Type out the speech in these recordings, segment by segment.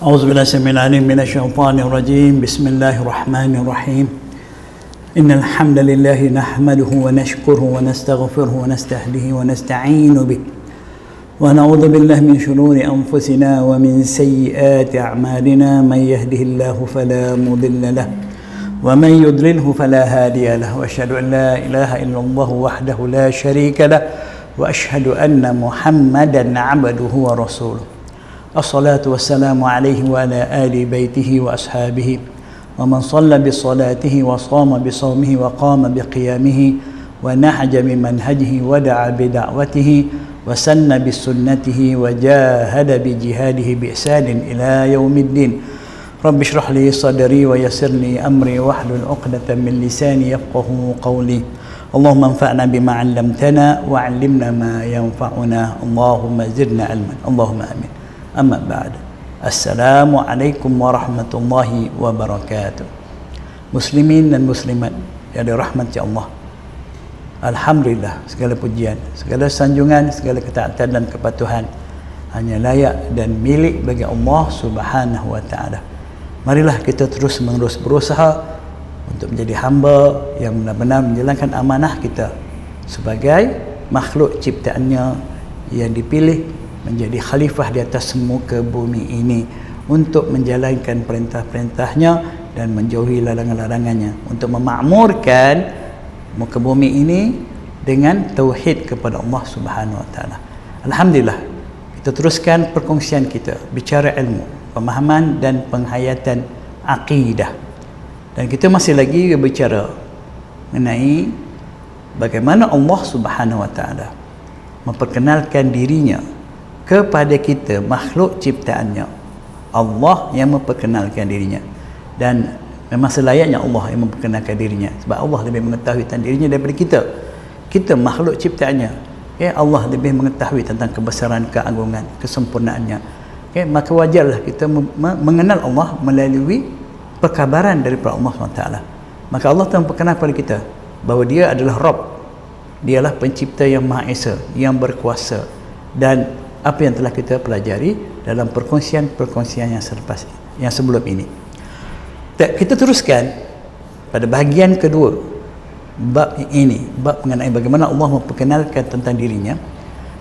أعوذ بالله السميع العليم من الشيطان الرجيم. بسم الله الرحمن الرحيم. إن الحمد لله نحمده ونشكره ونستغفره ونستهديه ونستعين به ونعوذ بالله من شرور أنفسنا ومن سيئات أعمالنا. من يهده الله فلا مضل له ومن يضلله فلا هادي له وأشهد أن لا إله إلا الله وحده لا شريك له وأشهد أن محمدا عبده ورسوله. الصلاة والسلام عليه وعلى آل بيته وأصحابه ومن صلى بصلاته وصام بصومه وقام بقيامه ونهج بمنهجه ودعا بدعوته وسن بسنته وجاهد بجهاده بإحسان إلى يوم الدين. رب اشرح لي صدري ويسر لي أمري واحلل عقدة من لساني يفقهوا قولي. اللهم انفعنا بما علمتنا وعلمنا ما ينفعنا اللهم زدنا علما اللهم آمين. Amma ba'd. Assalamualaikum warahmatullahi wabarakatuh. Muslimin dan muslimat yang dirahmati Allah, alhamdulillah, segala pujian, segala sanjungan, segala ketaatan dan kepatuhan hanya layak dan milik bagi Allah Subhanahu wa taala. Marilah kita terus menerus berusaha untuk menjadi hamba yang benar-benar menjalankan amanah kita sebagai makhluk ciptaannya yang dipilih menjadi khalifah di atas muka bumi ini untuk menjalankan perintah-perintahnya dan menjauhi larangan-larangannya, untuk memakmurkan muka bumi ini dengan tauhid kepada Allah Subhanahu wa taala. Alhamdulillah, kita teruskan perkongsian kita bicara ilmu, pemahaman dan penghayatan akidah. Dan kita masih lagi berbicara mengenai bagaimana Allah Subhanahu wa taala memperkenalkan dirinya kepada kita, makhluk ciptaannya. Allah yang memperkenalkan dirinya, dan memang selayaknya Allah yang memperkenalkan dirinya, sebab Allah lebih mengetahui tentang dirinya daripada kita. Kita makhluk ciptaannya, Allah lebih mengetahui tentang kebesaran, keagungan, kesempurnaannya. Maka wajarlah kita mengenal Allah melalui perkabaran daripada Allah SWT. Maka Allah telah memperkenalkan kepada kita bahawa Dia adalah Rabb, Dialah pencipta yang Maha Esa, yang berkuasa. Dan apa yang telah kita pelajari dalam perkongsian-perkongsian yang sebelum ini. Kita teruskan pada bahagian kedua bab ini, bab mengenai bagaimana Allah memperkenalkan tentang dirinya,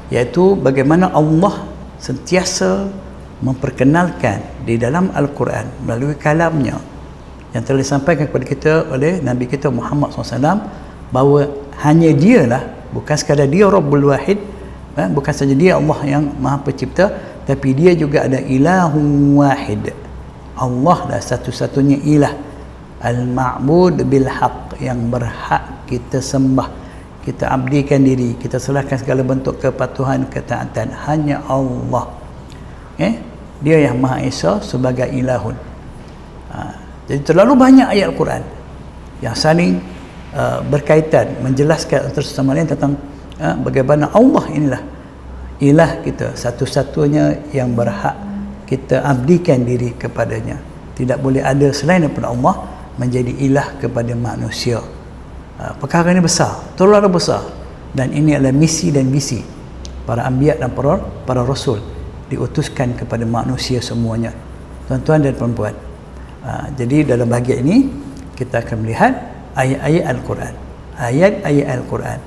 iaitu bagaimana Allah sentiasa memperkenalkan di dalam Al-Quran melalui kalamnya yang telah disampaikan kepada kita oleh Nabi kita Muhammad SAW, bahawa hanya Dialah, bukan sekadar Dia Rabbul Wahid, bukan saja Dia Allah yang Maha Pencipta, tapi Dia juga ada Ilahun Wahid. Allah adalah satu-satunya ilah, al-ma'bud bil haq, yang berhak kita sembah, kita abdikan diri, kita serahkan segala bentuk kepatuhan, ketaatan hanya Allah. Dia yang Maha Esa sebagai Ilahun. Jadi terlalu banyak ayat Al-Quran yang saling berkaitan, menjelaskan antara sesama lain tentang bagaimana Allah inilah ilah kita, satu-satunya yang berhak kita abdikan diri kepadanya. Tidak boleh ada selain daripada Allah menjadi ilah kepada manusia. Perkara ini besar, terlalu besar, dan ini adalah misi dan visi para anbiya dan para rasul, diutuskan kepada manusia semuanya, tuan-tuan dan puan-puan. Jadi dalam bahagian ini kita akan melihat ayat-ayat Al-Quran, ayat-ayat Al-Quran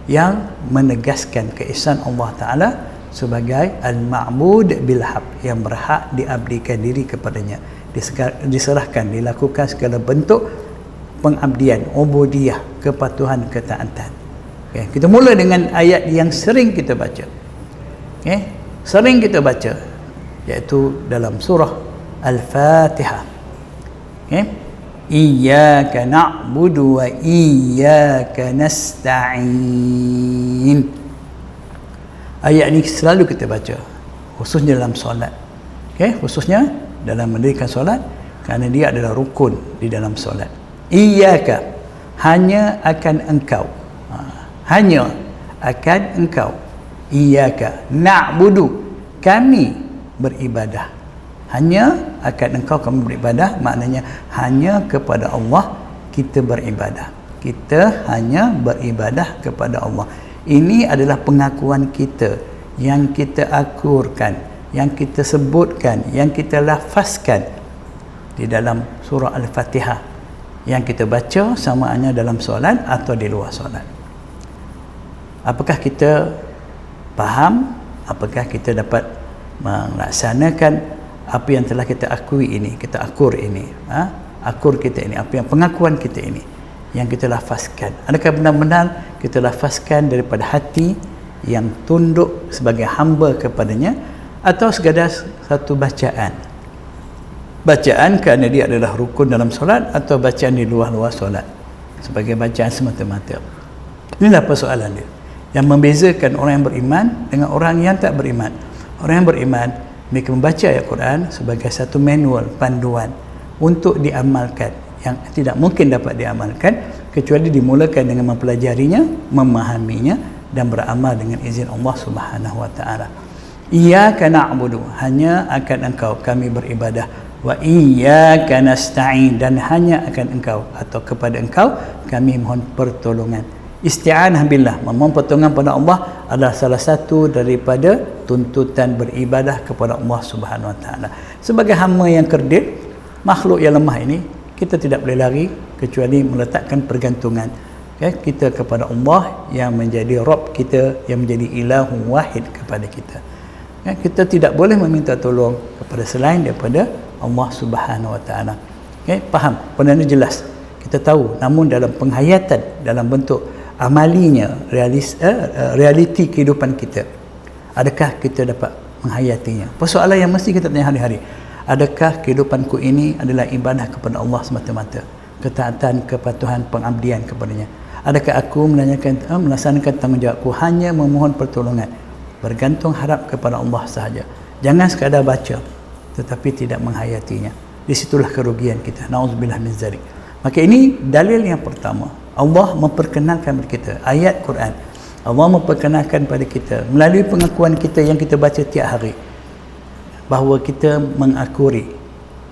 yang menegaskan keesaan Allah Ta'ala sebagai Al-Ma'bud bil-Haq, yang berhak diabdikan diri kepadanya, diserahkan, dilakukan segala bentuk pengabdian, ubudiyah, kepatuhan, ketaatan. Kita mula dengan ayat yang sering kita baca, sering kita baca, iaitu dalam surah Al-Fatihah. Iyyaka na'budu wa iyyaka nasta'in. Ayat ini selalu kita baca, khususnya dalam solat. Khususnya dalam mendirikan solat, kerana dia adalah rukun di dalam solat. Iyyaka, hanya akan engkau, hanya akan engkau. Iyyaka na'budu, kami beribadah. Hanya akan engkau kami beribadah, maknanya hanya kepada Allah kita beribadah. Kita hanya beribadah kepada Allah. Ini adalah pengakuan kita yang kita akurkan, yang kita sebutkan, yang kita lafazkan di dalam surah Al-Fatihah, yang kita baca sama ada dalam solat atau di luar solat. Apakah kita faham? Apakah kita dapat melaksanakan apa yang telah kita akui ini, kita akur ini, akur kita ini, apa yang pengakuan kita ini yang kita lafazkan? Adakah benar-benar kita lafazkan daripada hati yang tunduk sebagai hamba kepadanya, atau sekadar satu bacaan kerana dia adalah rukun dalam solat, atau bacaan di luar-luar solat sebagai bacaan semata-mata? Inilah persoalan dia yang membezakan orang yang beriman dengan orang yang tak beriman. Orang yang beriman, mereka membaca ayat Quran sebagai satu manual, panduan untuk diamalkan, yang tidak mungkin dapat diamalkan kecuali dimulakan dengan mempelajarinya, memahaminya dan beramal dengan izin Allah Subhanahu wa taala. Iyyaka na'budu, hanya akan Engkau kami beribadah, wa iyyaka nasta'in, dan hanya akan Engkau atau kepada Engkau kami mohon pertolongan. Isti'anah billah, memohon pertolongan pada Allah adalah salah satu daripada tuntutan beribadah kepada Allah Subhanahu wa taala. Sebagai hamba yang kerdil, makhluk yang lemah ini, kita tidak boleh lari kecuali meletakkan pergantungan kita kepada Allah yang menjadi Rabb kita, yang menjadi ilahu wahid kepada kita. Kita tidak boleh meminta tolong kepada selain daripada Allah Subhanahu wa taala. Faham? Benda ini jelas. Kita tahu, namun dalam penghayatan, dalam bentuk amalinya, realiti kehidupan kita, adakah kita dapat menghayatinya? Persoalan yang mesti kita tanya hari-hari, adakah kehidupanku ini adalah ibadah kepada Allah semata-mata, ketaatan, kepatuhan, pengabdian kepadanya? Adakah aku melaksanakan tanggungjawabku hanya memohon pertolongan, bergantung harap kepada Allah sahaja? Jangan sekadar baca tetapi tidak menghayatinya. Di situlah kerugian kita. Nauzubillah min zalik. Maka ini dalil yang pertama. Allah memperkenalkan kepada kita ayat Quran. Allah memperkenalkan pada kita melalui pengakuan kita yang kita baca tiap hari, bahawa kita mengakuri,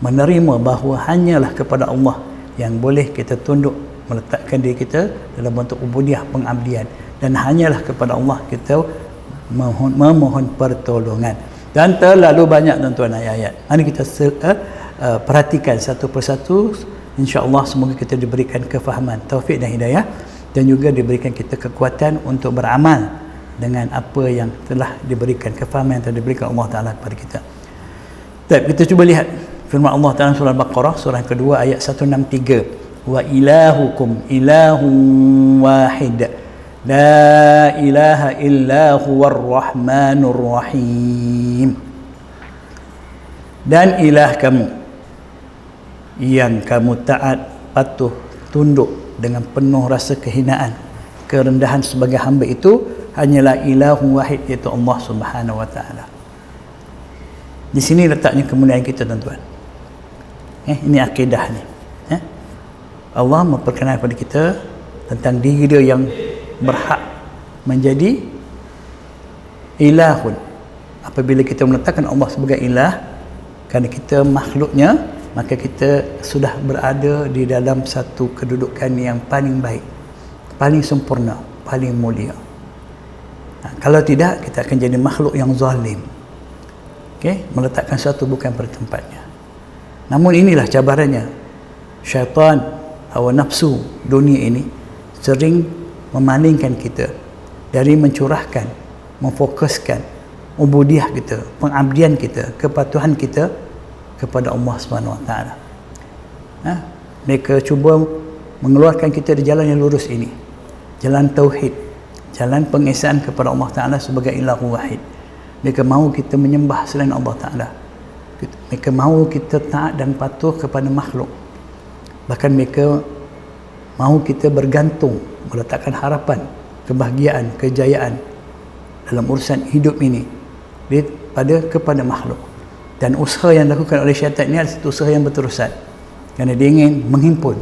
menerima bahawa hanyalah kepada Allah yang boleh kita tunduk, meletakkan diri kita dalam bentuk ubudiah, pengabdian, dan hanyalah kepada Allah kita memohon pertolongan. Dan terlalu banyak tuan-tuan ayat-ayat. Mari kita perhatikan satu persatu. InsyaAllah semoga kita diberikan kefahaman, taufik dan hidayah, dan juga diberikan kita kekuatan untuk beramal dengan apa yang telah diberikan, kefahaman yang telah diberikan Allah Ta'ala kepada kita. Baik, kita cuba lihat firman Allah Ta'ala surah Al-Baqarah, surah yang kedua ayat 163. Wa ilahukum ilahun wahid, la ilaha illa huwar rahmanur rahim. Dan ilah kamu yang kamu taat, patuh, tunduk dengan penuh rasa kehinaan, kerendahan sebagai hamba itu hanyalah ilahun wahid, iaitu Allah Subhanahu wa taala. Di sini letaknya kemuliaan kita tuan-tuan. Ini akidah ni. Allah memperkenalkan kepada kita tentang diri dia yang berhak menjadi ilahun. Apabila kita meletakkan Allah sebagai ilah, kerana kita makhluknya, maka kita sudah berada di dalam satu kedudukan yang paling baik, paling sempurna, paling mulia. Kalau tidak, kita akan jadi makhluk yang zalim, meletakkan sesuatu bukan pada tempatnya. Namun inilah cabarannya. Syaitan, hawa nafsu dunia ini sering memalingkan kita dari mencurahkan, memfokuskan ubudiah kita, pengabdian kita, kepatuhan kita kepada Allah Subhanahu wa taala. Mereka cuba mengeluarkan kita di jalan yang lurus ini, jalan tauhid, jalan pengesaan kepada Allah Taala sebagai ilahu wahid. Mereka mahu kita menyembah selain Allah Taala. Mereka mahu kita taat dan patuh kepada makhluk. Bahkan mereka mahu kita bergantung, meletakkan harapan, kebahagiaan, kejayaan dalam urusan hidup ini kepada makhluk. Dan usaha yang dilakukan oleh syaitan ini adalah satu usaha yang berterusan, kerana dia ingin menghimpun,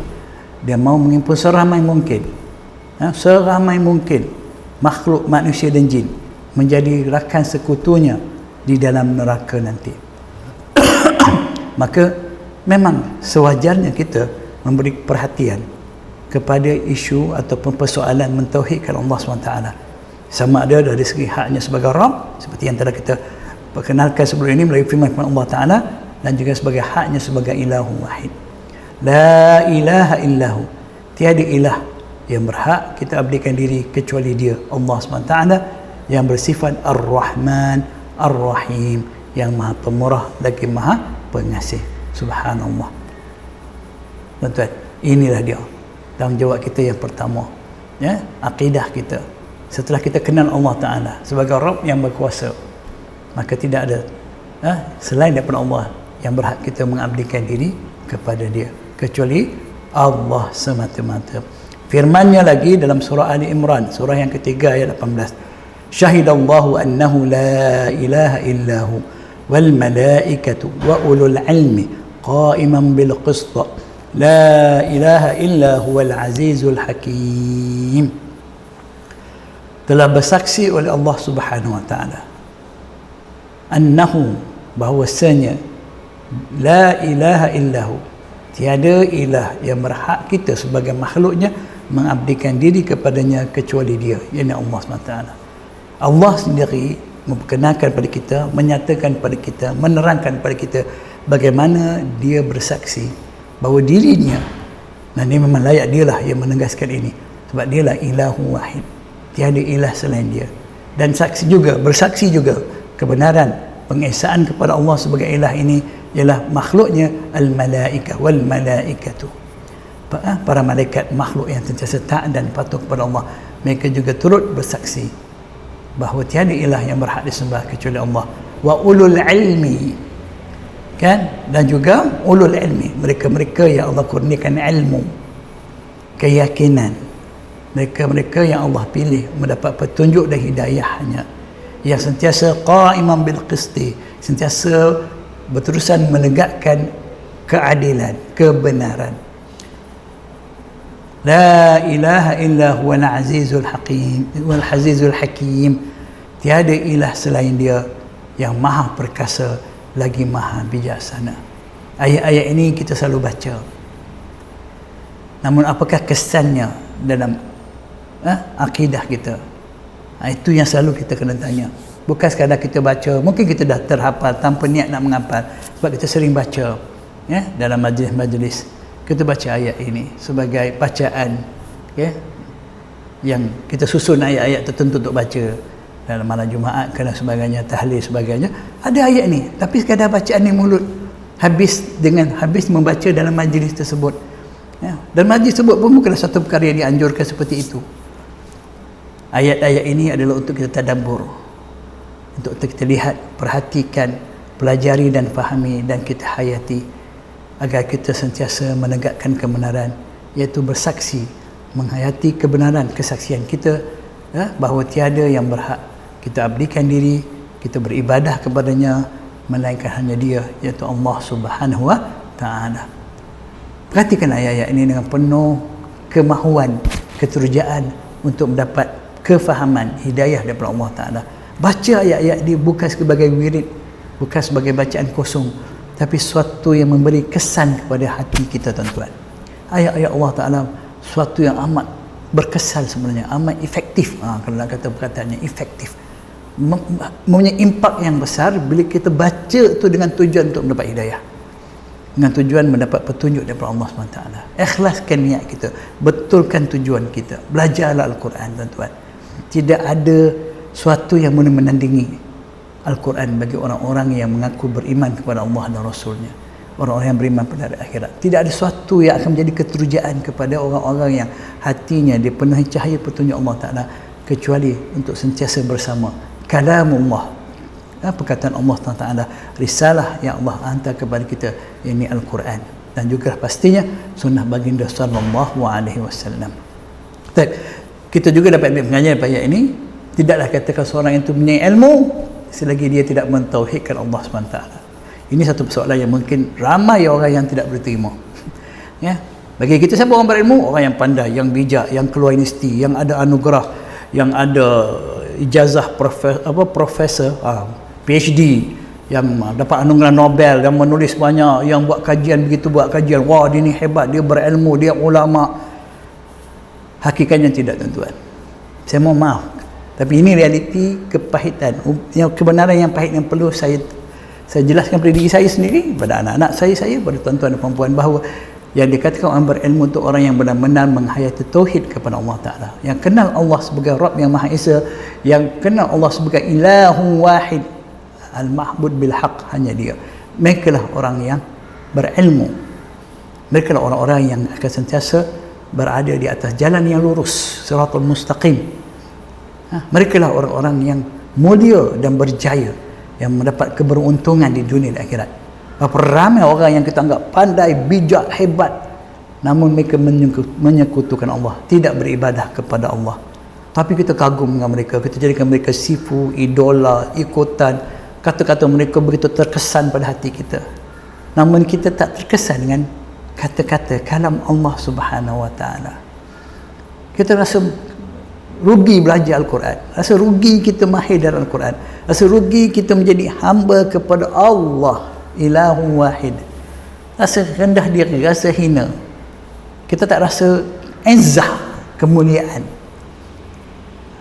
dia mahu menghimpun seramai mungkin, seramai mungkin makhluk manusia dan jin menjadi rakan sekutunya di dalam neraka nanti. Maka memang sewajarnya kita memberi perhatian kepada isu ataupun persoalan mentauhidkan Allah SWT, sama ada dari segi haknya sebagai Rabb, seperti yang telah kita perkenalkan sebelum ini melalui firman Allah Ta'ala, dan juga sebagai haknya sebagai ilahu wahid. La ilaha illahu, tiada ilah yang berhak kita abdikan diri kecuali dia, Allah SWT, yang bersifat Ar-Rahman Ar-Rahim, yang maha pemurah lagi maha pengasih. Subhanallah. Tuan-tuan, inilah dia tanggungjawab kita yang pertama, ya, akidah kita. Setelah kita kenal Allah Ta'ala sebagai Rabb yang berkuasa, maka tidak ada selain daripada Allah yang berhak kita mengabdikan diri kepada dia kecuali Allah semata-mata. Firman-Nya lagi dalam surah Ali Imran, surah yang ketiga ayat 18, syahidallahu annahu la ilaha illahu wal malaikatu wa ulul ilmi qa'iman bil qist la ilaha illa huwal azizul hakim. Telah bersaksi oleh Allah Subhanahu wa taala annahu, bahwasanya, la ilaha illahu, tiada ilah yang berhak kita sebagai makhluknya mengabdikan diri kepadanya kecuali dia, iaitu Allah SWT. Allah sendiri memperkenalkan pada kita, menyatakan pada kita, menerangkan pada kita bagaimana dia bersaksi bahawa dirinya, dan ini memang layak dialah yang menegaskan ini, sebab dialah ilahu wahid, tiada ilah selain dia. Dan saksi juga, bersaksi juga kebenaran pengesaan kepada Allah sebagai ilah ini ialah makhluknya al-malaikah wal malaikatu, para malaikat, makhluk yang sentiasa taat dan patuh kepada Allah, mereka juga turut bersaksi bahawa tiada ilah yang berhak disembah kecuali Allah. Wa ulul ilmi, kan, dan juga ulul ilmi, mereka-mereka yang Allah kurniakan ilmu, keyakinan, mereka-mereka yang Allah pilih mendapat petunjuk dan hidayahnya, yang sentiasa qa'iman bil qisti, sentiasa berterusan menegakkan keadilan, kebenaran. La ilaha illa huwal azizul hakim wal azizul hakim, tiada ilah selain dia yang maha perkasa lagi maha bijaksana. Ayat-ayat ini kita selalu baca, namun apakah kesannya dalam akidah kita? Itu yang selalu kita kena tanya. Bukan sekadar kita baca, mungkin kita dah terhafal tanpa niat nak menghafal, sebab kita sering baca, ya, dalam majlis-majlis kita baca ayat ini sebagai bacaan, ya, yang kita susun ayat-ayat tertentu untuk baca dalam malam Jumaat dan sebagainya, tahlil sebagainya, ada ayat ni, tapi sekadar bacaan ni mulut, habis membaca dalam majlis tersebut, ya. Dan majlis tersebut pun bukanlah satu perkara yang dianjurkan seperti itu. Ayat-ayat ini adalah untuk kita tadabbur, untuk kita lihat, perhatikan, pelajari dan fahami, dan kita hayati agar kita sentiasa menegakkan kebenaran, iaitu bersaksi, menghayati kebenaran kesaksian kita, ya, bahawa tiada yang berhak kita abdikan diri, kita beribadah kepadanya melainkan hanya dia, iaitu Allah Subhanahu wa Ta'ala. Perhatikan ayat-ayat ini dengan penuh kemahuan, keterujaan untuk mendapat kefahaman, hidayah daripada Allah Ta'ala. Baca ayat-ayat ini bukan sebagai wirid, bukan sebagai bacaan kosong, tapi suatu yang memberi kesan kepada hati kita, tuan-tuan. Ayat-ayat Allah Ta'ala suatu yang amat berkesan sebenarnya, amat efektif, kalau nak kata perkataannya efektif, mempunyai impak yang besar bila kita baca tu dengan tujuan untuk mendapat hidayah, dengan tujuan mendapat petunjuk daripada Allah SWT. Ikhlaskan niat kita, betulkan tujuan kita, belajarlah Al-Quran, tuan-tuan. Tidak ada suatu yang boleh menandingi Al-Quran bagi orang-orang yang mengaku beriman kepada Allah dan Rasulnya, orang-orang yang beriman pada hari akhirat. Tidak ada suatu yang akan menjadi keterujaan kepada orang-orang yang hatinya dipenuhi cahaya petunjuk Allah Ta'ala, kecuali untuk sentiasa bersama kalamullah, perkataan Allah Ta'ala, risalah yang Allah hantar kepada kita, ini Al-Quran, dan juga pastinya sunnah baginda sallallahu alaihi wasallam. Kita juga dapat ambil pengajaran pada ayat ini, tidaklah katakan seorang itu punya ilmu selagi dia tidak mentauhidkan Allah SWT. Ini satu persoalan yang mungkin ramai orang yang tidak boleh terima, ya. Bagi kita, siapa orang berilmu? Orang yang pandai, yang bijak, yang keluar universiti, yang ada anugerah, yang ada ijazah profesor, PhD, yang dapat anugerah Nobel, yang menulis banyak, yang buat kajian, wah dia ni hebat, dia berilmu, dia ulama. Hakikatnya tidak, tuan-tuan. Saya mohon maaf, Tapi ini realiti kepahitan, yang kebenaran yang pahit yang perlu saya jelaskan pada diri saya sendiri, pada anak-anak saya, pada tuan-tuan dan puan-puan, bahawa yang dikatakan orang berilmu itu orang yang benar-benar menghayati tauhid kepada Allah Ta'ala, yang kenal Allah sebagai Rabb yang Maha Esa, yang kenal Allah sebagai Ilahun Wahid, Al-Mahbud bil-Haq, hanya Dia. Mereka lah orang yang berilmu. Mereka lah orang-orang yang akan sentiasa berada di atas jalan yang lurus, Siratul Mustaqim. Mereka lah orang-orang yang mulia dan berjaya, yang mendapat keberuntungan di dunia dan akhirat. Berapa ramai orang yang kita anggap pandai, bijak, hebat, namun mereka menyekutukan Allah, tidak beribadah kepada Allah. Tapi kita kagum dengan mereka, kita jadikan mereka sifu, idola, ikutan. Kata-kata mereka begitu terkesan pada hati kita, namun kita tak terkesan dengan kata-kata kalam Allah Subhanahu wa Ta'ala. Kita rasa rugi belajar Al-Quran, rasa rugi kita mahir dalam Al-Quran, rasa rugi kita menjadi hamba kepada Allah Ilahun Wahid, rasa rendah diri, rasa hina. Kita tak rasa izzah, kemuliaan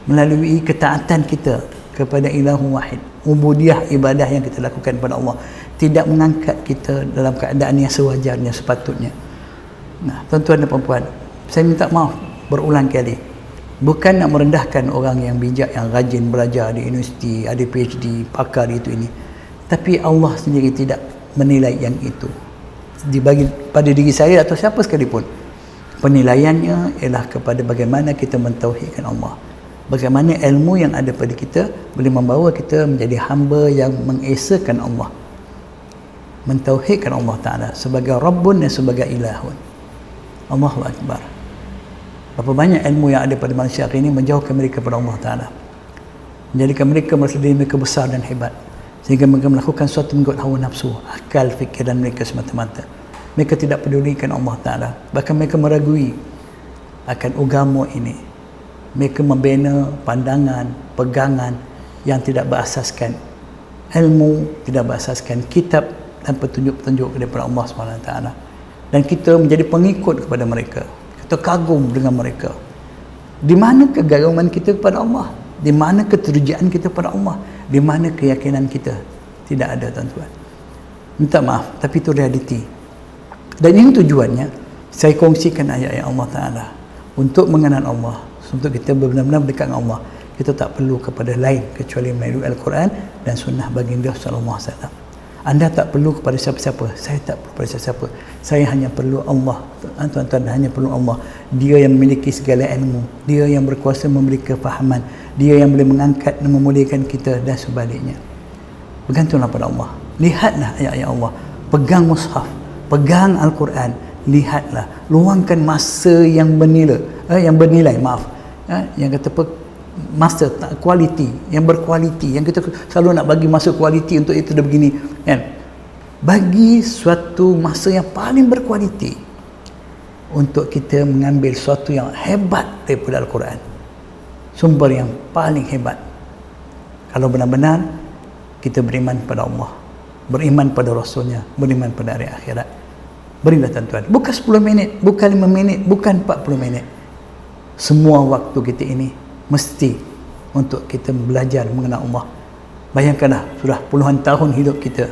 melalui ketaatan kita kepada Ilahun Wahid. Ubudiyah, ibadah yang kita lakukan kepada Allah tidak mengangkat kita dalam keadaan yang sewajarnya, sepatutnya. Nah, tuan-tuan dan puan-puan, saya minta maaf berulang kali, bukan nak merendahkan orang yang bijak, yang rajin belajar di universiti, ada PhD, pakar itu ini, tapi Allah sendiri tidak menilai yang itu dibagi pada diri saya atau siapa sekalipun. Penilaiannya ialah kepada bagaimana kita mentauhidkan Allah, bagaimana ilmu yang ada pada kita boleh membawa kita menjadi hamba yang mengesakan Allah, mentauhidkan Allah Ta'ala sebagai Rabbun dan sebagai Ilahun. Allahu Akbar. Berapa banyak ilmu yang ada pada manusia hari ini menjauhkan mereka kepada Allah Ta'ala, menjadikan mereka merasa diri mereka besar dan hebat, sehingga mereka melakukan sesuatu mengikut hawa nafsu, akal, fikiran mereka semata-mata. Mereka tidak pedulikan Allah Ta'ala, bahkan mereka meragui akan agama ini. Mereka membina pandangan, pegangan yang tidak berasaskan ilmu, tidak berasaskan kitab dan petunjuk-petunjuk daripada Allah SWT. Dan kita menjadi pengikut kepada mereka, kita kagum dengan mereka. Di mana kegaguman kita kepada Allah? Di mana keterujaan kita kepada Allah? Di mana keyakinan kita? Tidak ada, tuan-tuan. Minta maaf, tapi itu realiti. Dan ini tujuannya saya kongsikan ayat-ayat Allah Ta'ala untuk mengenal Allah, untuk kita benar-benar dekat dengan Allah. Kita tak perlu kepada lain kecuali melalui Al-Quran dan sunnah baginda sallallahu alaihi wasallam. Anda tak perlu kepada siapa-siapa, saya tak perlu kepada siapa-siapa. Saya hanya perlu Allah, tuan-tuan, hanya perlu Allah. Dia yang memiliki segala ilmu, Dia yang berkuasa memberi kefahaman, Dia yang boleh mengangkat dan memuliakan kita dan sebaliknya. Bergantunglah pada Allah. Lihatlah ayat-ayat Allah, pegang mushaf, pegang Al-Quran, lihatlah, luangkan masa yang bernilai, yang kata masa kualiti, yang berkualiti, yang kita selalu nak bagi masa kualiti untuk itu dah begini kan. Bagi suatu masa yang paling berkualiti untuk kita mengambil sesuatu yang hebat daripada Al-Quran, sumber yang paling hebat. Kalau benar-benar kita beriman pada Allah, beriman pada Rasulnya, beriman pada hari akhirat, berilah, tuan-tuan, bukan 10 minit, bukan 5 minit, bukan 40 minit. Semua waktu kita ini mesti untuk kita belajar mengenal Allah. Bayangkanlah, sudah puluhan tahun hidup kita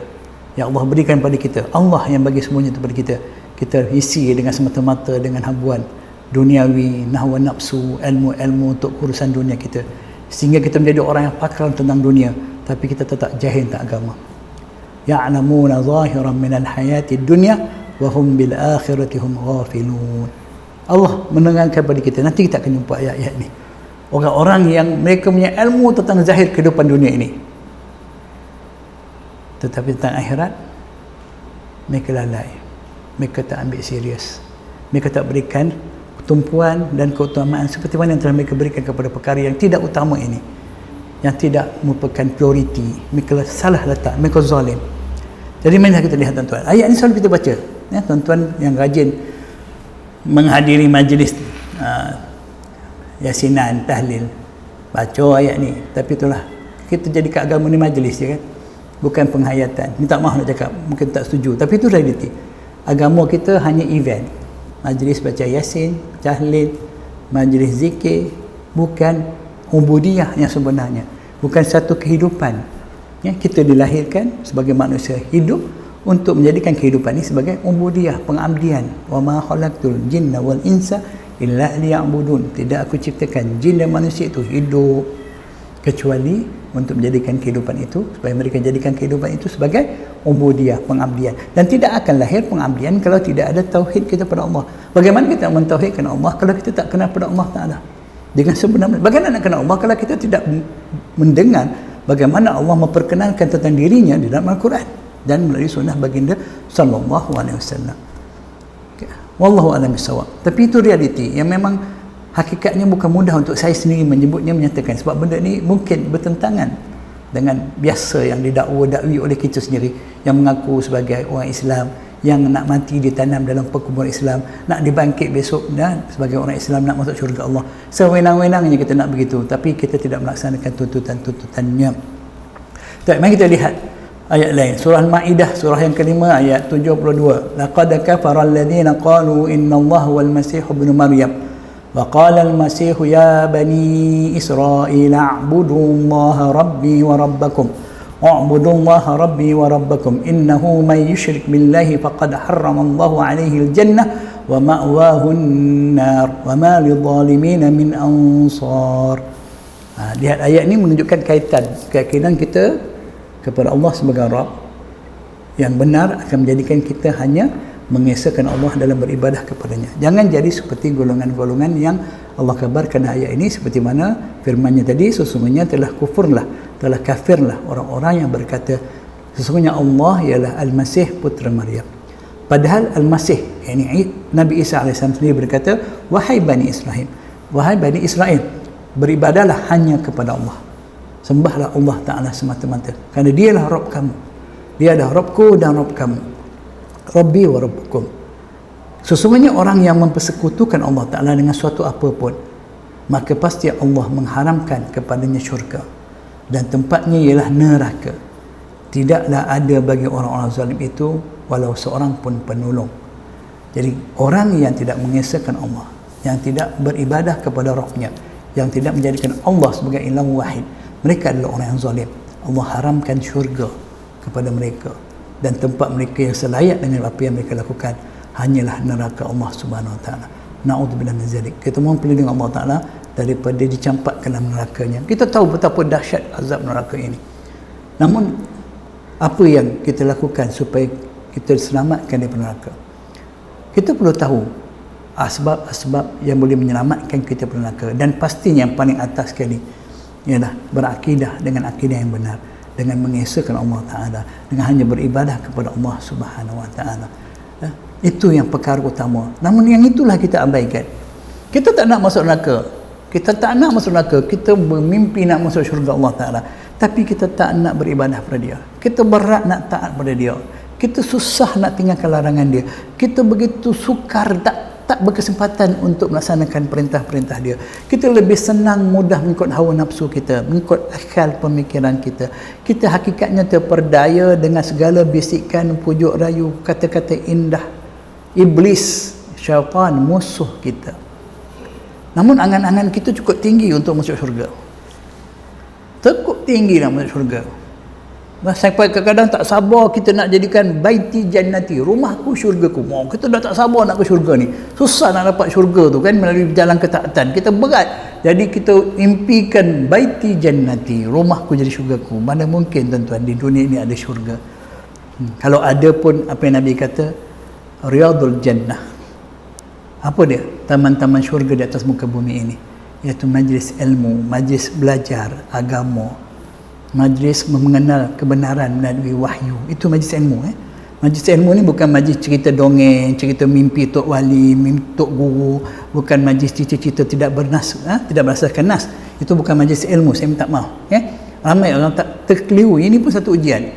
yang Allah berikan pada kita, Allah yang bagi semuanya kepada kita. Kita isi dengan semata-mata dengan habuan duniawi, nahwa nafsu, ilmu-ilmu untuk urusan dunia kita, sehingga kita menjadi orang yang pakar tentang dunia, tapi kita tetap jahil tentang agama. Ya'lamuna zahiran minal hayati dunya wa hum bil akhirati hum ghafilun. Allah menerangkan kepada kita, nanti kita akan jumpa ayat-ayat ni, orang-orang yang mereka punya ilmu tentang zahir kehidupan dunia ini, tetapi tentang akhirat mereka lalai, mereka tak ambil serius, mereka tak berikan tumpuan dan keutamaan seperti mana yang telah mereka berikan kepada perkara yang tidak utama ini, yang tidak merupakan prioriti. Mereka salah letak, mereka zalim. Jadi mana kita lihat, tuan-tuan, ayat ini selalu kita baca ya, tuan-tuan yang rajin menghadiri majlis yasinan, tahlil, baca ayat ni. Tapi itulah, kita jadi kat agama ni majlis je kan, bukan penghayatan. Minta maaf nak cakap, mungkin tak setuju, tapi itu realiti. Agama kita hanya event, majlis baca yasin, tahlil, majlis zikir, bukan ubudiyah yang sebenarnya, bukan satu kehidupan. Ya, kita dilahirkan sebagai manusia hidup untuk menjadikan kehidupan ini sebagai ubudiyah, pengabdian. Wa ma khalaqtul jinna wal insa illa liya'budun. Tidak aku ciptakan jin dan manusia itu hidup kecuali untuk menjadikan kehidupan itu, supaya mereka jadikan kehidupan itu sebagai ubudiyah, pengabdian. Dan tidak akan lahir pengabdian kalau tidak ada tauhid kita pada Allah. Bagaimana kita mentauhidkan Allah kalau kita tak kenal pada Allah Ta'ala dengan sebenarnya? Bagaimana nak kenal Allah kalau kita tidak mendengar bagaimana Allah memperkenalkan tentang dirinya di dalam Al-Quran dan melalui sunnah baginda sallallahu alaihi wasallam. Wallahu a'lam bissawab. Tapi itu realiti yang memang hakikatnya bukan mudah untuk saya sendiri menyebutnya, menyatakan, sebab benda ni mungkin bertentangan dengan biasa yang didakwa-dakwi oleh kita sendiri yang mengaku sebagai orang Islam, yang nak mati ditanam dalam perkuburan Islam, nak dibangkit besok dan sebagai orang Islam nak masuk syurga Allah. Sewenang-wenangnya kita nak begitu, tapi kita tidak melaksanakan tuntutan-tuntutannya. Baik, mari kita lihat ayat lain. Surah Al-Ma'idah, surah yang kelima, ayat 72. Laqad kafara alladhina qalu innallaha wal masih ibnu Maryam wa qala al-masih ya bani Israil a'budu allaha rabbi wa rabbakum a'budu allaha rabbi wa rabbakum innahu man yushrik billahi faqad harrama Allahu alaihi al-jannah wa ma'wahu an-nar wa ma lidh-dhalimin min ansar. Lihat ayat ini menunjukkan kaitan keyakinan kita kepada Allah sebagai Rabb yang benar akan menjadikan kita hanya mengesahkan Allah dalam beribadah kepadanya. Jangan jadi seperti golongan-golongan yang Allah kabarkan ayat ini, seperti mana firman-Nya tadi, sesungguhnya telah kafirlah orang-orang yang berkata sesungguhnya Allah ialah Al-Masih putra Maryam. Padahal Al-Masih, yakni Nabi Isa AS sendiri berkata, wahai Bani Israel, beribadahlah hanya kepada Allah, sembahlah Allah Ta'ala semata-mata, kerana dialah Rabb kamu, dia adalah Rabbku dan Rabb kamu, Rabbi wa Rabbukum. Sesungguhnya orang yang mempersekutukan Allah Ta'ala dengan suatu apapun, maka pasti Allah mengharamkan kepadanya syurga dan tempatnya ialah neraka. Tidaklah ada bagi orang-orang zalim itu walau seorang pun penolong. Jadi orang yang tidak mengesahkan Allah, yang tidak beribadah kepada Rabbnya, yang tidak menjadikan Allah sebagai ilah wahid, mereka adalah orang yang zalim. Allah haramkan syurga kepada mereka, dan tempat mereka yang selayak dengan apa yang mereka lakukan hanyalah neraka Allah Subhanahu Wa Taala. Na'udzubillah min zalik. Kita mohon perlindungan Allah Taala daripada dicampakkan dalam nerakanya. Kita tahu betapa dahsyat azab neraka ini. Namun apa yang kita lakukan supaya kita selamatkan daripada neraka? Kita perlu tahu asbab-asbab yang boleh menyelamatkan kita daripada neraka, dan pastinya yang paling atas sekali ialah berakidah dengan akidah yang benar, dengan mengesahkan Allah Ta'ala, dengan hanya beribadah kepada Allah Subhanahu Wa Ta'ala. Itu yang perkara utama. Namun yang itulah kita abaikan. Kita tak nak masuk neraka, kita bermimpi nak masuk syurga Allah Ta'ala, tapi kita tak nak beribadah pada dia, kita berat nak taat pada dia, kita susah nak tinggalkan larangan dia, kita begitu sukar tak berkesempatan untuk melaksanakan perintah-perintah dia. Kita lebih senang mudah mengikut hawa nafsu kita, mengikut akal pemikiran kita. Kita hakikatnya terperdaya dengan segala bisikan, pujuk rayu, kata-kata indah iblis, syaitan, musuh kita. Namun angan-angan kita cukup tinggi untuk masuk syurga, cukup tinggi nak masuk syurga. Sampai kadang-kadang tak sabar kita nak jadikan baiti jannati, rumahku syurgaku. Kita dah tak sabar nak ke syurga ni. Susah nak dapat syurga tu kan melalui jalan ketaatan. Kita berat. Jadi kita impikan baiti jannati, rumahku jadi syurgaku. Mana mungkin tuan-tuan di dunia ini ada syurga? Kalau ada pun, apa yang Nabi kata, riyadul jannah. Apa dia? Taman-taman syurga di atas muka bumi ini, iaitu majlis ilmu, majlis belajar agama, majlis mengenal kebenaran melalui wahyu. Itu majlis ilmu. Majlis ilmu ni bukan majlis cerita dongeng, cerita mimpi tok wali, mimpi tok guru, bukan majlis cerita-cerita tidak bernas, tidak berdasarkan nas. Itu bukan majlis ilmu, saya minta maaf. Ramai orang tak terkeliru. Ini pun satu ujian.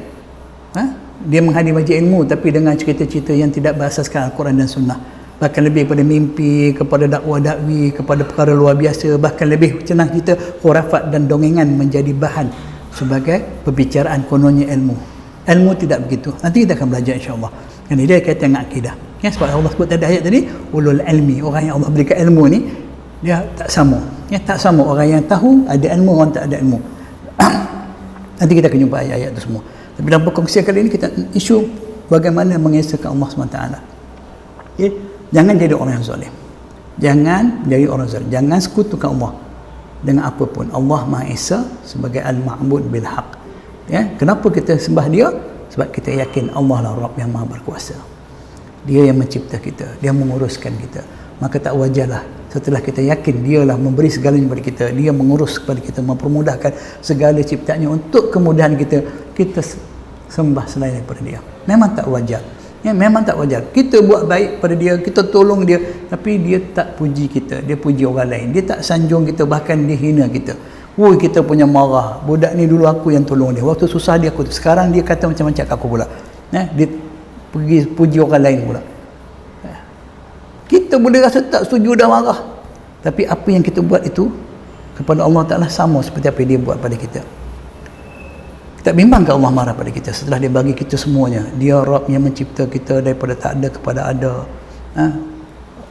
Dia menghadiri majlis ilmu tapi dengan cerita-cerita yang tidak berasaskan Al-Quran dan Sunnah, bahkan lebih kepada mimpi, kepada dakwah-dakwi, kepada perkara luar biasa, bahkan lebih senang kita khurafat dan dongengan menjadi bahan sebagai perbicaraan kononnya ilmu. Ilmu tidak begitu. Nanti kita akan belajar insya-Allah. Kan dia kaitan dengan akidah. Sebab Allah sebut tadi ayat tadi, ulul ilmi, orang yang Allah berikan ilmu ni Dia tak sama. Tak sama orang yang tahu ada ilmu, orang tak ada ilmu. Nanti kita akan jumpa ayat-ayat itu semua. Tapi dalam perkongsian kali ini kita isu bagaimana mengesahkan Allah SWT. Okay? Jangan jadi orang yang zalim. Jangan jadi orang zalim. Jangan sekutukan Allah dengan apa pun. Allah Maha Esa sebagai Al-Ma'bud bil Haq. Ya, kenapa kita sembah Dia? Sebab kita yakin Allah lah Rabb yang Maha berkuasa. Dia yang mencipta kita, Dia menguruskan kita. Maka tak wajarlah setelah kita yakin Dialah memberi segalanya kepada kita, Dia mengurus kepada kita, mempermudahkan segala ciptaannya untuk kemudahan kita, kita sembah selain daripada Dia. Memang tak wajar. Ya, memang tak wajar. Kita buat baik pada Dia, kita tolong Dia, tapi Dia tak puji kita, Dia puji orang lain. Dia tak sanjung kita, bahkan Dia hina kita. Kita punya marah. Budak ni dulu aku yang tolong dia. Waktu susah dia aku. Sekarang dia kata macam-macam aku pula. Dia pergi puji orang lain pula. Kita boleh rasa tak setuju dan marah. Tapi apa yang kita buat itu kepada Allah Ta'ala sama seperti apa yang Dia buat pada kita. Tak bimbangkan Allah marah pada kita setelah Dia bagi kita semuanya. Dia Rabb yang mencipta kita daripada tak ada kepada ada.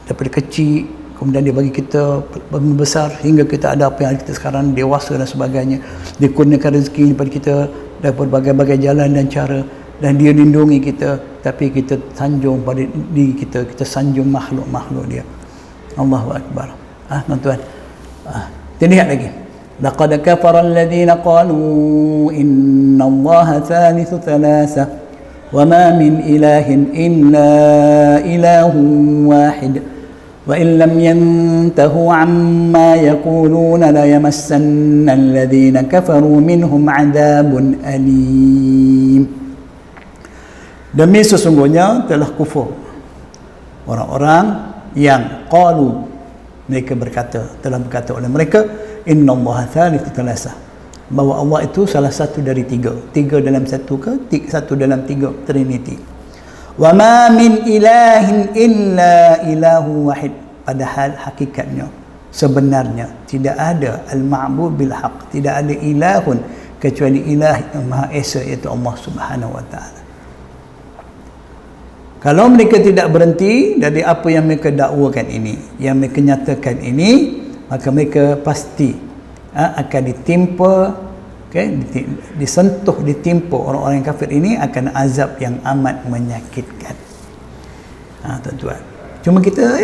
Daripada kecil, kemudian Dia bagi kita besar hingga kita ada apa yang kita sekarang, dewasa dan sebagainya. Dia kurniakan rezeki kepada kita daripada berbagai-bagai jalan dan cara, dan Dia lindungi kita, tapi kita sanjung pada diri kita, kita sanjung makhluk-makhluk Dia. Allahu Akbar. Tuan-tuan, kita lihat lagi. Laqad kafara alladhina qalu inna Allaha thalithu thalatha wa ma min ilahin illa ilahun wahid wa in lam yantahu amma yaquluna la yamassanna alladhina kafaru minhum adhabun alim. Demi sesungguhnya telah kufur orang-orang yang qalu, mereka telah berkata oleh mereka, inna Allaha thalithu thalatha, bahawa Allah itu salah satu dari tiga dalam satu ke satu dalam tiga, Trinity. Wa ma min ilahin illa ilahu wahid, padahal hakikatnya sebenarnya tidak ada al-ma'bud bil haq, tidak ada ilahun kecuali ilah yang Maha Esa, iaitu Allah Subhanahu wa taala. Kalau mereka tidak berhenti dari apa yang mereka dakwakan ini, yang mereka nyatakan ini, maka mereka pasti akan ditimpa, ditimpa orang-orang yang kafir ini akan azab yang amat menyakitkan. Tuan-tuan, cuma kita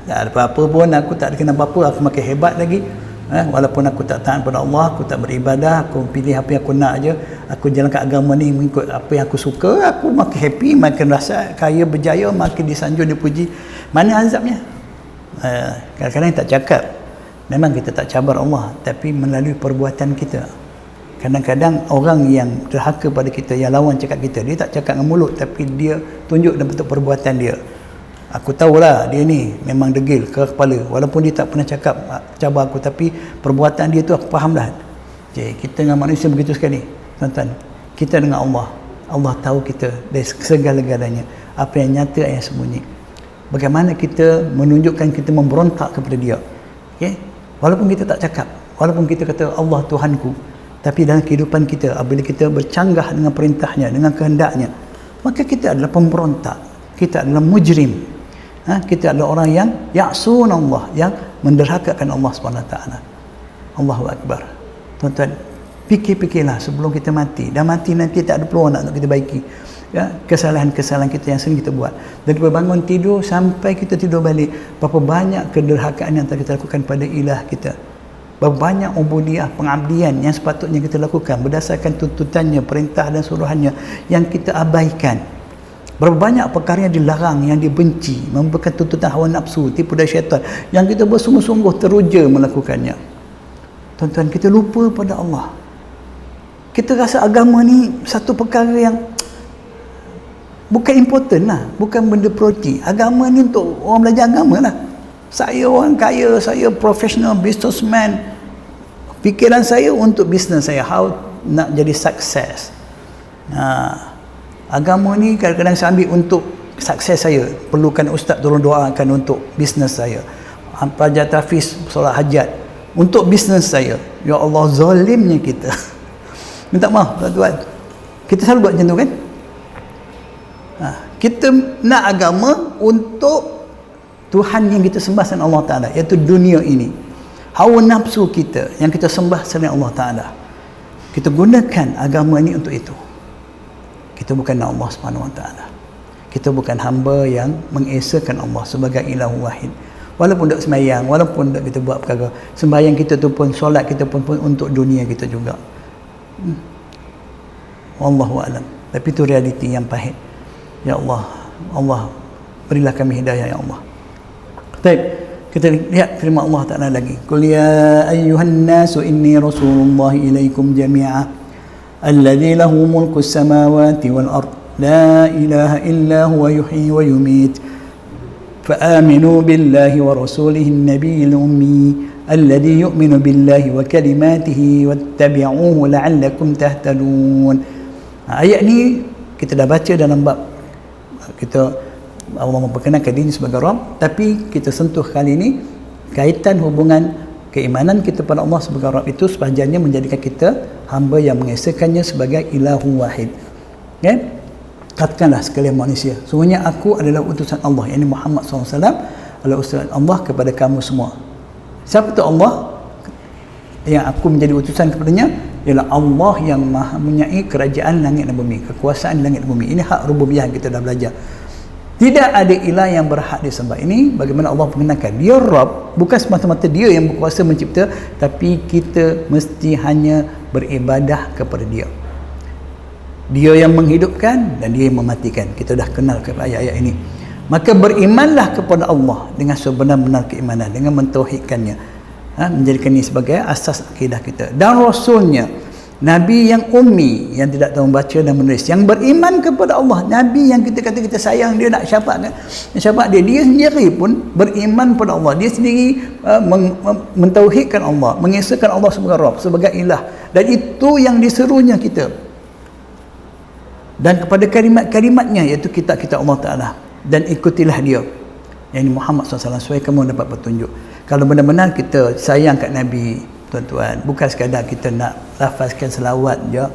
tak ada apa-apa pun, aku tak ada kena apa-apa, aku makin hebat lagi. Walaupun aku tak taat pada Allah, aku tak beribadah, aku pilih apa yang aku nak je, aku jalan ke agama ni mengikut apa yang aku suka, aku makin happy, makin rasa kaya, berjaya, makin disanjung, dipuji. Mana azabnya? Kadang-kadang tak cakap, memang kita tak cabar Allah, tapi melalui perbuatan kita. Kadang-kadang orang yang derhaka pada kita, yang lawan cakap kita, dia tak cakap dengan mulut, tapi dia tunjuk dalam bentuk perbuatan dia. Aku tahulah dia ni memang degil ke kepala, walaupun dia tak pernah cakap cabar aku, tapi perbuatan dia tu aku faham dah. Kita dengan manusia begitu sekali, tuan-tuan. Kita dengan Allah tahu kita dari segala-galanya, apa yang nyata, yang sembunyi. Bagaimana kita menunjukkan kita memberontak kepada Dia, walaupun kita tak cakap, walaupun kita kata Allah Tuhanku, tapi dalam kehidupan kita, apabila kita bercanggah dengan perintahnya, dengan kehendaknya, maka kita adalah pemberontak, kita adalah mujrim. Kita adalah orang yang ya'sun Allah, yang menderhakakan Allah SWT. Allahu Akbar. Tuan-tuan, fikir-fikirlah sebelum kita mati. Dah mati nanti tak ada peluang nak kita baiki kesalahan-kesalahan kita yang sering kita buat. Dari bangun tidur sampai kita tidur balik, berapa banyak kederhakaan yang telah kita lakukan pada ilah kita. Berapa banyak ubudiah, pengabdian yang sepatutnya kita lakukan berdasarkan tuntutannya, perintah dan suruhannya, yang kita abaikan. Berapa banyak perkara yang dilarang, yang dibenci, memberikan tuntutan hawa nafsu, tipu daya syaitan, yang kita bersungguh-sungguh teruja melakukannya. Tuan-tuan, kita lupa pada Allah. Kita rasa agama ni satu perkara yang bukan important lah, bukan benda priority. Agama ni untuk orang belajar agama lah. Saya orang kaya, saya professional businessman, fikiran saya untuk bisnes saya, how nak jadi sukses. Agama ni kadang-kadang saya ambil untuk sukses saya, perlukan ustaz tolong doakan untuk bisnes saya, pelajar tahfiz, solat hajat untuk bisnes saya. Ya Allah, zalimnya kita. Minta maaf tuan-tuan, kita selalu buat macam tu kan. Kita nak agama untuk Tuhan yang kita sembah selain Allah Ta'ala, iaitu dunia ini. Hawa nafsu kita yang kita sembah selain Allah Ta'ala. Kita gunakan agama ini untuk itu. Kita bukan Allah Subhanahu Wa Ta'ala. Kita bukan hamba yang mengesakan Allah sebagai ilahu wahid. Walaupun tak sembahyang, walaupun tak kita buat perkara, sembahyang kita tu pun, solat kita pun untuk dunia kita juga. Wallahu a'lam. Tapi itu realiti yang pahit. Ya Allah, Allah berilah kami hidayah ya Allah. Baik, kita lihat firman Allah Ta'ala lagi. Qul ya ayyuhan nasu inni rasulullah ilaikum jami'a alladzi lahu mulku samawati wal ard la ilaha illa huwa yuhyi wa yumiit فآمنوا بالله ورسوله النبي الأمي الذي يؤمن بالله وكلماته واتبعوه لعلكم تهتدون. Ayat ni kita dah baca dalam bab kita Allah memperkenalkan diri sebagai Rabb, tapi kita sentuh kali ini kaitan hubungan keimanan kita pada Allah sebagai Rabb itu sepanjangnya menjadikan kita hamba yang mengesakannya sebagai ilahu wahid. Okay? Katakanlah sekalian manusia, sungguhnya aku adalah utusan Allah, yakni Muhammad SAW adalah utusan Allah kepada kamu semua. Siapa tu Allah yang aku menjadi utusan kepadanya? Ialah Allah yang maha mempunyai kerajaan langit dan bumi, kekuasaan langit dan bumi. Ini hak rububiyah kita dah belajar. Tidak ada ilah yang berhak disembah. Ini bagaimana Allah mengenalkan dia Rabb, bukan semata-mata dia yang berkuasa mencipta, tapi kita mesti hanya beribadah kepada dia. Dia yang menghidupkan dan dia yang mematikan. Kita dah kenal kepada ayat-ayat ini. Maka berimanlah kepada Allah dengan sebenar-benar keimanan, dengan mentauhidkannya, menjadikan ini sebagai asas akidah kita. Dan Rasulnya, Nabi yang ummi, yang tidak tahu membaca dan menulis, yang beriman kepada Allah. Nabi yang kita kata kita sayang dia, nak syafaat dia, dia sendiri pun beriman kepada Allah. Dia sendiri mentauhidkan Allah, mengesakan Allah sebagai Rabb, sebagai ilah. Dan itu yang diserunya kita. Dan kepada kalimat-kalimatnya, iaitu kitab-kitab Allah Ta'ala, dan ikutilah dia, yang ini Muhammad SAW, supaya kamu dapat petunjuk. Kalau benar-benar kita sayang kat Nabi, tuan-tuan, bukan sekadar kita nak lafazkan selawat je,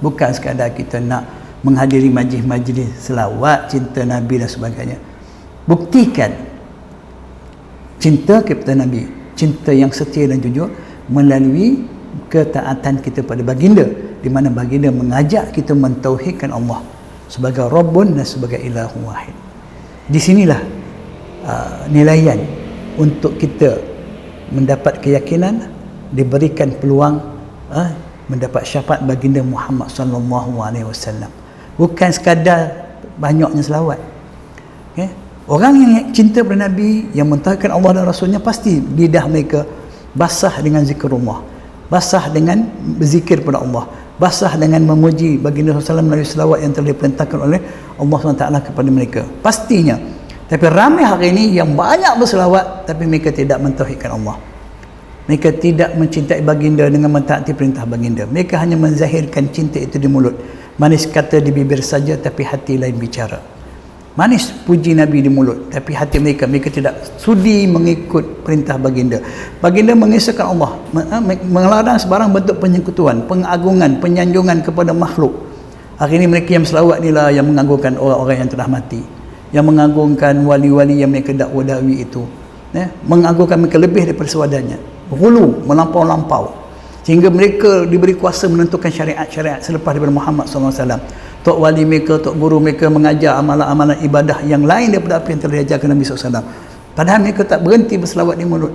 bukan sekadar kita nak menghadiri majlis-majlis selawat cinta Nabi dan sebagainya. Buktikan cinta kepada Nabi, cinta yang setia dan jujur, melalui ketaatan kita pada baginda, di mana baginda mengajak kita mentauhidkan Allah sebagai Rabbun dan sebagai ilahu wahid. Di sinilah nilaian untuk kita mendapat keyakinan, diberikan peluang mendapat syafaat baginda Muhammad sallallahu alaihi wasallam. Bukan sekadar banyaknya selawat. Okay? Orang yang cinta kepada Nabi, yang mentauhidkan Allah dan Rasulnya, pasti lidah mereka basah dengan zikrullah, basah dengan berzikir kepada Allah, basah dengan memuji baginda SAW melalui selawat yang telah diperintahkan oleh Allah SWT kepada mereka. Pastinya. Tapi ramai hari ini yang banyak berselawat, tapi mereka tidak mentauhidkan Allah. Mereka tidak mencintai baginda dengan mentaati perintah baginda. Mereka hanya menzahirkan cinta itu di mulut. Manis kata di bibir saja, tapi hati lain bicara. Manis puji Nabi di mulut, tapi hati mereka tidak sudi mengikut perintah baginda. Baginda mengesahkan Allah, melarang sebarang bentuk penyekutuan, pengagungan, penyanjungan kepada makhluk. Hari ini mereka yang selawat inilah yang mengagungkan orang-orang yang telah mati, yang mengagungkan wali-wali yang mereka dakwa-dakwi itu, mengagungkan mereka lebih daripada sewadarnya, hulu, melampau-lampau, sehingga mereka diberi kuasa menentukan syariat-syariat selepas daripada Muhammad SAW. Tok wali mereka, tok guru mereka mengajar amalan-amalan ibadah yang lain daripada apa yang telah diajarkan Nabi SAW. Padahal mereka tak berhenti berselawat di mulut,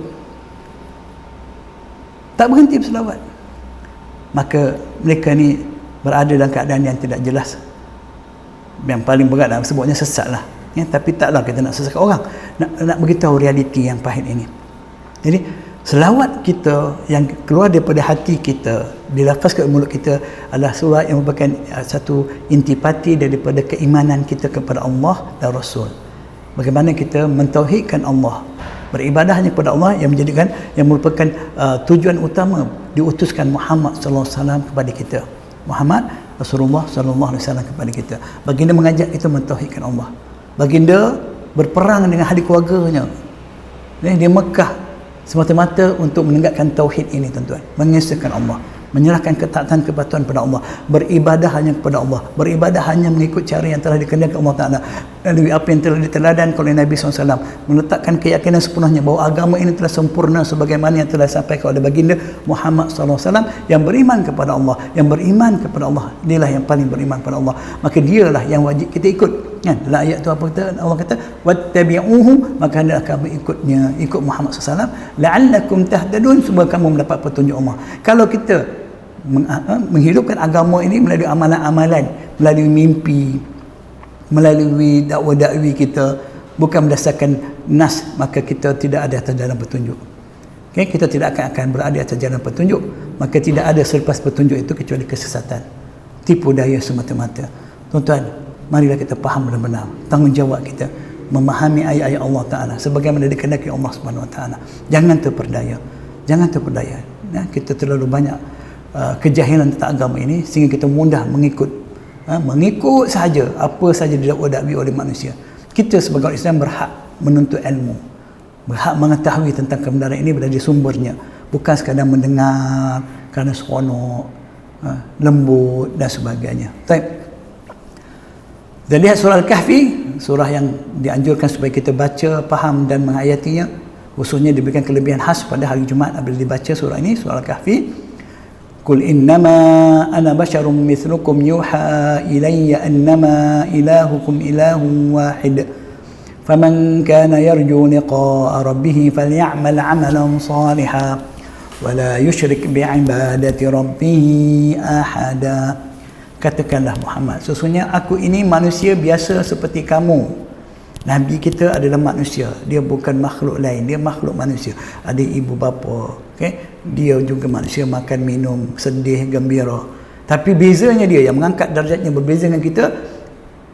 tak berhenti berselawat. Maka mereka ni berada dalam keadaan yang tidak jelas. Yang paling berat nak sebutnya sesat lah, tapi taklah kita nak sesatkan orang, nak beritahu realiti yang pahit ini. Jadi selawat kita yang keluar daripada hati kita, dilafazkan mulut kita, adalah selawat yang merupakan satu intipati daripada keimanan kita kepada Allah dan Rasul. Bagaimana kita mentauhidkan Allah, beribadahnya kepada Allah, yang menjadikan, yang merupakan tujuan utama diutuskan Muhammad SAW kepada kita. Muhammad Rasulullah SAW kepada kita. Baginda mengajak kita mentauhidkan Allah. Baginda berperang dengan ahli keluarganya di Mekah semata-mata untuk menegakkan tauhid ini, tuan-tuan, mengesahkan Allah, menyerahkan ketaatan kepatuhan kepada Allah, beribadah hanya kepada Allah, beribadah hanya mengikut cara yang telah dikenalkan Allah Ta'ala. melalui apa yang telah diteladankan oleh Nabi SAW, meletakkan keyakinan sepenuhnya bahawa agama ini telah sempurna sebagaimana yang telah disampaikan oleh baginda Muhammad SAW, yang beriman kepada Allah, yang beriman kepada Allah, dialah yang paling beriman kepada Allah, maka dialah yang wajib kita ikut. Kan? Dalam ayat tu apa kata? Allah kata wattabi'uhu, maka hendaklah kamu ikut Muhammad SAW, la'allakum tahtadun, supaya kamu mendapat petunjuk Allah. Kalau kita menghidupkan agama ini melalui amalan-amalan, melalui mimpi, melalui dakwah-dakwi kita, bukan berdasarkan nas, maka kita tidak ada atas jalan petunjuk. Okay? Kita tidak akan berada atas jalan petunjuk, maka tidak ada selepas petunjuk itu kecuali kesesatan, tipu daya semata-mata. Tuan-tuan, marilah kita faham benar-benar tanggungjawab kita memahami ayat-ayat Allah Ta'ala sebagaimana dikehendaki Allah Subhanahu Wa Ta'ala. Jangan terperdaya, jangan terperdaya. Ya, kita terlalu banyak kejahilan tentang agama ini sehingga kita mudah mengikut sahaja apa sahaja didakwa-dakwi oleh manusia. Kita sebagai orang Islam berhak menuntut ilmu, berhak mengetahui tentang kebenaran ini dari sumbernya, bukan sekadar mendengar kerana seronok, lembut dan sebagainya. Baik. Dan lihat surah Al-Kahfi, surah yang dianjurkan supaya kita baca, faham dan menghayatinya, khususnya diberikan kelebihan khas pada hari Jumaat apabila dibaca surah ini, surah Al-Kahfi. Qul innama ana basyarum mithlukum yuha ilayya annama ilahukum ilahun wahid faman kana yarju liqa'a rabbih falyamal 'amalan salihan wa la yusyrik bi'ibadati rabbih ahada. Katakanlah Muhammad, sesungguhnya aku ini manusia biasa seperti kamu. Nabi kita adalah manusia, dia bukan makhluk lain, dia makhluk manusia, ada ibu bapa, okay? Dia juga manusia, makan minum, sedih, gembira. Tapi bezanya dia yang mengangkat darjatnya berbeza dengan kita,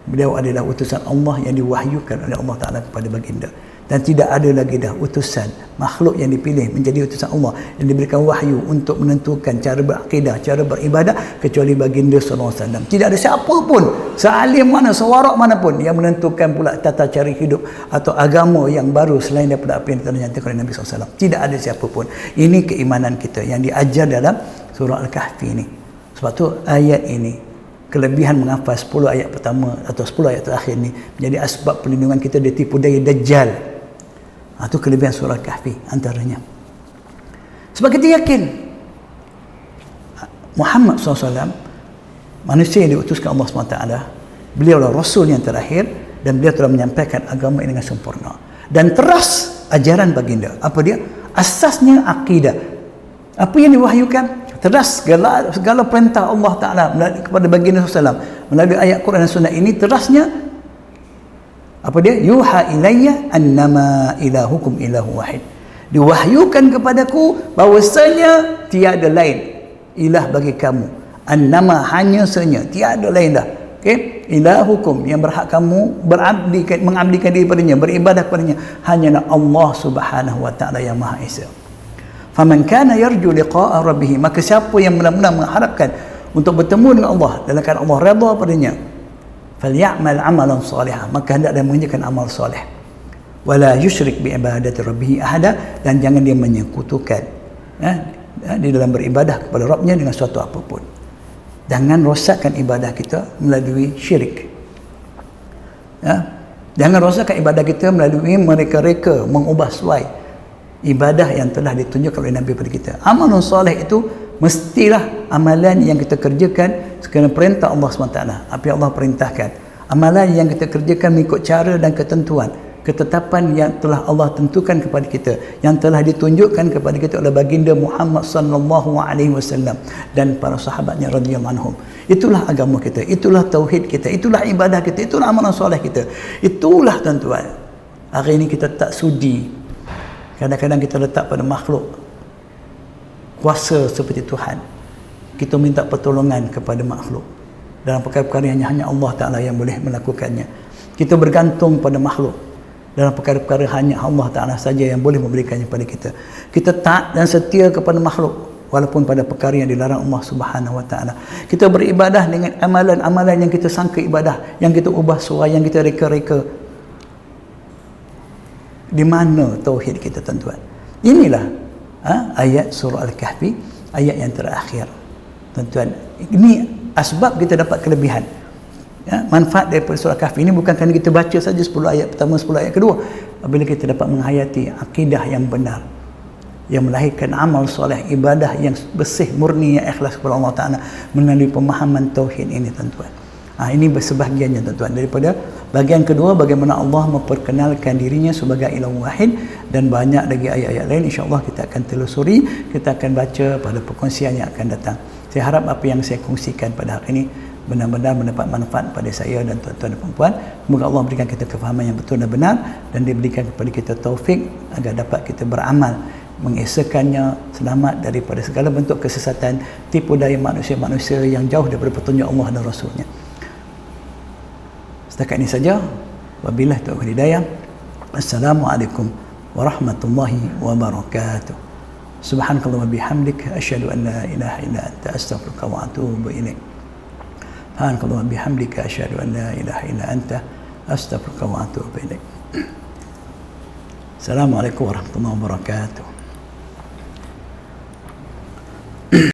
beliau adalah utusan Allah yang diwahyukan oleh Allah Ta'ala kepada baginda. Dan tidak ada lagi dah utusan makhluk yang dipilih menjadi utusan Allah yang diberikan wahyu untuk menentukan cara berakidah, cara beribadah kecuali baginda SAW. Tidak ada siapa pun, sealim mana, sewarak mana pun yang menentukan pula tata cara hidup atau agama yang baru selain daripada apa yang telah dinyatakan oleh Nabi SAW. Tidak ada siapa pun. Ini keimanan kita yang diajar dalam surah Al-Kahfi ini. Sebab tu ayat ini, kelebihan menghafal 10 ayat pertama atau 10 ayat terakhir ni menjadi asbab perlindungan kita dari tipu daya Dajjal. Itu kelebihan surah Kahfi antaranya. Sebab kita yakin Muhammad SAW manusia yang diutuskan Allah SWT, beliau adalah Rasul yang terakhir dan beliau telah menyampaikan agama ini dengan sempurna dan teras ajaran baginda. Apa dia? Asasnya akidah. Apa yang diwahyukan? Teras segala perintah Allah Ta'ala kepada baginda SAW melalui ayat Quran dan Sunnah ini, terasnya apa dia? Yuha ilayya annama ilahukum ilahu wahid. Diwahyukan kepadaku bahwasanya tiada lain ilah bagi kamu. Annama, hanya senya, tiada lain dah. Okey, ilahukum, yang berhak kamu mengabdikan diri padanya, beribadah kepadanya, hanyalah Allah Subhanahu Wa Ta'ala yang Maha Esa. Faman kana yarju liqa'a rabbih, maka siapa yang benar-benar mengharapkan untuk bertemu dengan Allah dalam keadaan Allah redha padanya, falyamal amalan salihan, maka hendaklah mengerjakan amal soleh, wala yusyrik bi ibadati rabbih ahada, dan jangan dia menyekutukan di dalam beribadah kepada Rabbnya dengan suatu apapun. Jangan rosakkan ibadah kita melalui syirik. Jangan rosakkan ibadah kita melalui mereka-reka mengubah suai ibadah yang telah ditunjukkan oleh Nabi kepada kita. Amalun soleh itu mestilah amalan yang kita kerjakan sekiranya perintah Allah SWT, apa yang Allah perintahkan. Amalan yang kita kerjakan mengikut cara dan ketentuan, ketetapan yang telah Allah tentukan kepada kita, yang telah ditunjukkan kepada kita oleh baginda Muhammad SAW dan para sahabatnya radhiyallahu anhum. Itulah agama kita, itulah tauhid kita, itulah ibadah kita, itulah amalan soleh kita. Itulah tuan-tuan. Hari ini kita tak sudi, kadang-kadang kita letak pada makhluk kuasa seperti Tuhan. Kita minta pertolongan kepada makhluk dalam perkara-perkara yang hanya Allah Ta'ala yang boleh melakukannya. Kita bergantung pada makhluk dalam perkara-perkara hanya Allah Ta'ala saja yang boleh memberikannya kepada kita. Kita taat dan setia kepada makhluk walaupun pada perkara yang dilarang Allah Subhanahu Wa Ta'ala. Kita beribadah dengan amalan-amalan yang kita sangka ibadah, yang kita ubah suai, yang kita reka-reka. Di mana tauhid kita, tuan-tuan? Inilah ayat surah Al-Kahfi, ayat yang terakhir. Tuan-tuan, ini asbab kita dapat kelebihan. Ya, manfaat daripada surah Kahfi ini bukan kerana kita baca saja 10 ayat pertama, 10 ayat kedua. Apabila kita dapat menghayati akidah yang benar, yang melahirkan amal soleh, ibadah yang bersih, murni, yang ikhlas kepada Allah Ta'ala melalui pemahaman tauhid ini, tuan-tuan. Ini sebahagiannya, tuan-tuan. Daripada bahagian kedua, bagaimana Allah memperkenalkan dirinya sebagai ilah wahid, dan banyak lagi ayat-ayat lain. InsyaAllah kita akan telusuri, kita akan baca pada perkongsian yang akan datang. Saya harap apa yang saya kongsikan pada hari ini benar-benar mendapat manfaat pada saya dan tuan-tuan dan puan-puan. Semoga Allah berikan kita kefahaman yang betul dan benar, dan diberikan kepada kita taufik agar dapat kita beramal mengesakannya, selamat daripada segala bentuk kesesatan, tipu daya manusia-manusia yang jauh daripada petunjuk Allah dan Rasulnya. Setakat ini saja. Wabillahi taufiq wal hidayah. Assalamualaikum warahmatullahi wabarakatuh. Subhanakallah wa bihamdik, asyhadu an la ilaha illa anta, astaghfiruka wa atubu ilaik. Subhanakallah wa bihamdika, asyhadu an la ilaha illa anta, astaghfiruka wa atubu ilaik. Assalamualaikum warahmatullahi wabarakatuh.